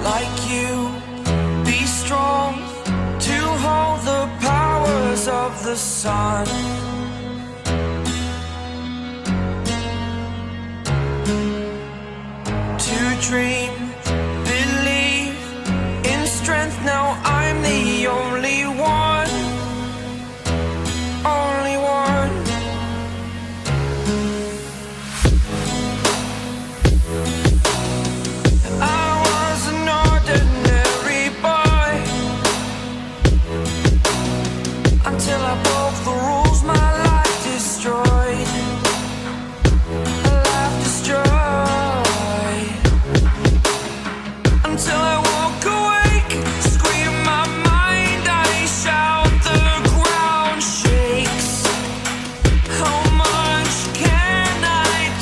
like you, be strong to hold the powers of the sun. To dream, believe in strength. Now I'm the only one, only one. I was an ordinary boy until I broke the rules. My life destroyed, a life destroyed. Until I walk awake, scream my mind, I shout, the ground shakes. How much can I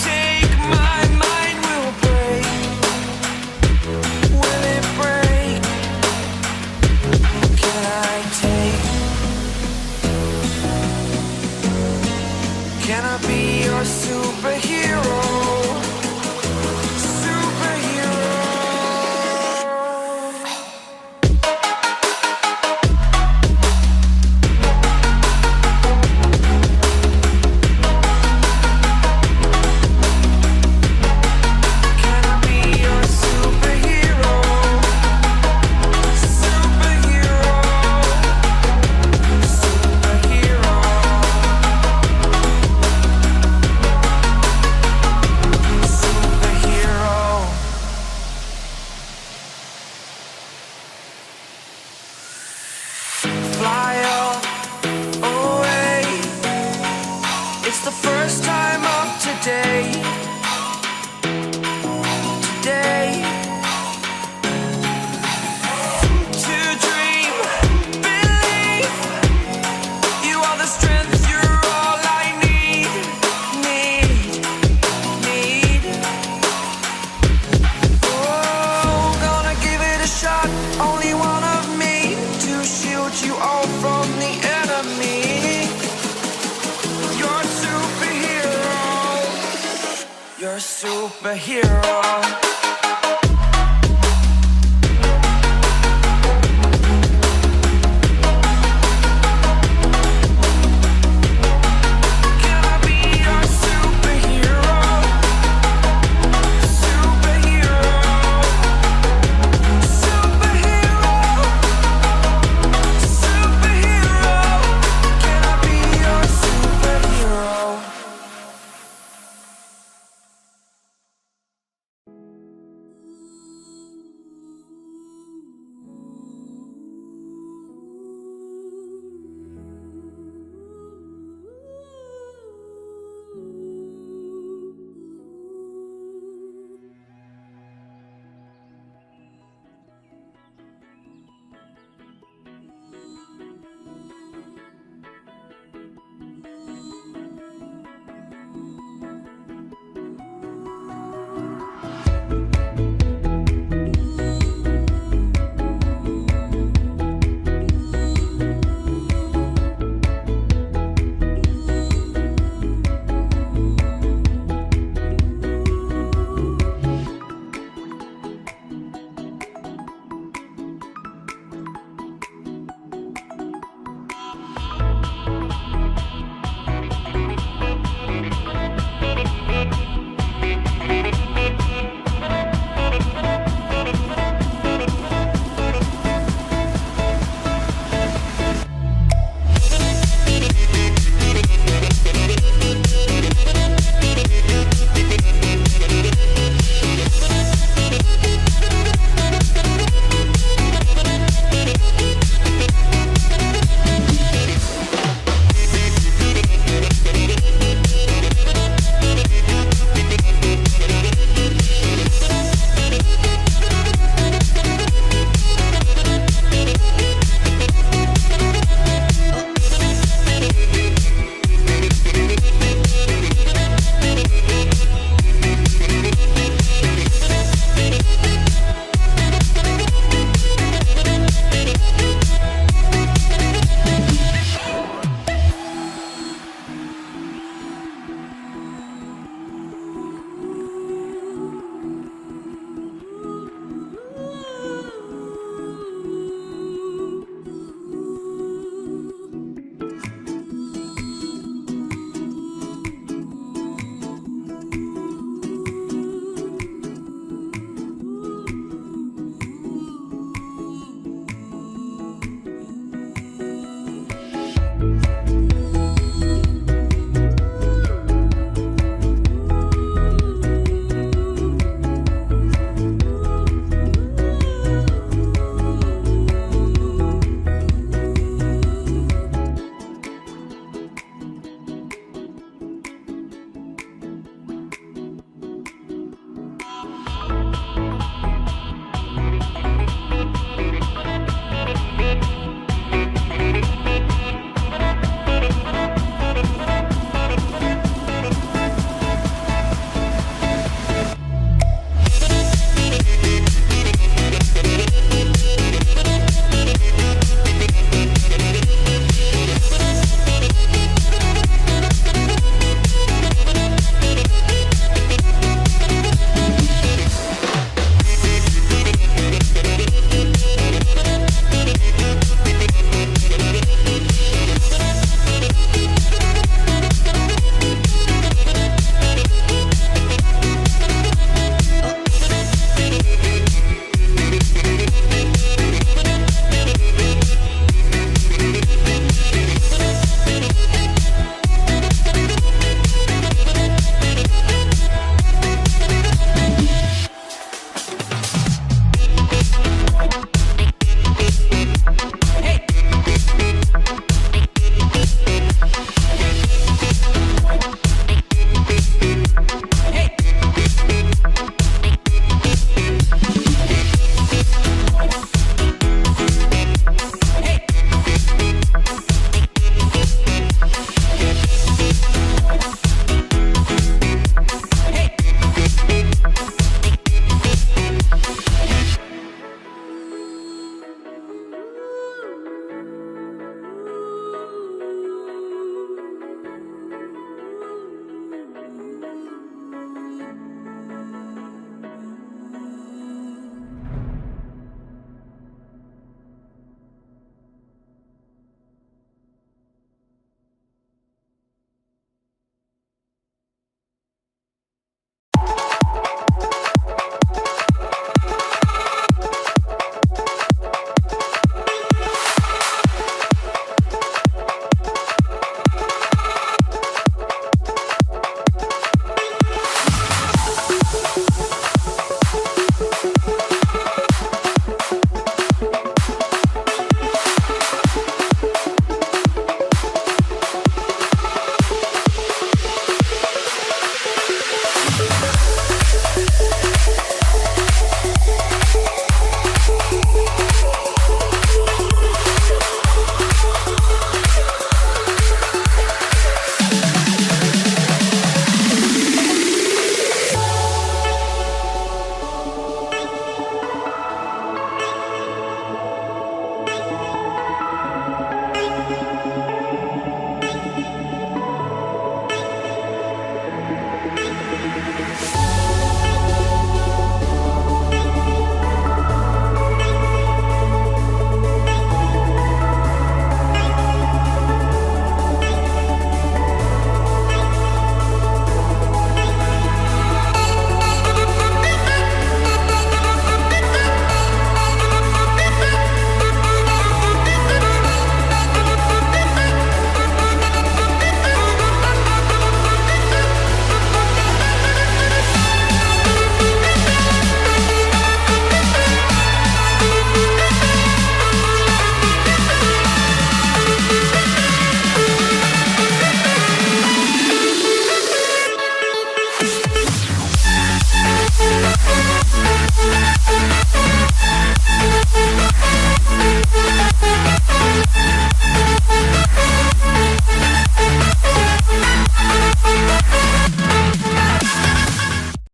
take? My mind will break. Will it break? Can I take? Can I be your superhero? Fly away. It's the first time of today. Today. To dream, believe. You are the strength, you're all I need. Need. Oh, gonna give it a shot. Only one of me to shield you all from the enemy. You're a superhero. You're a superhero.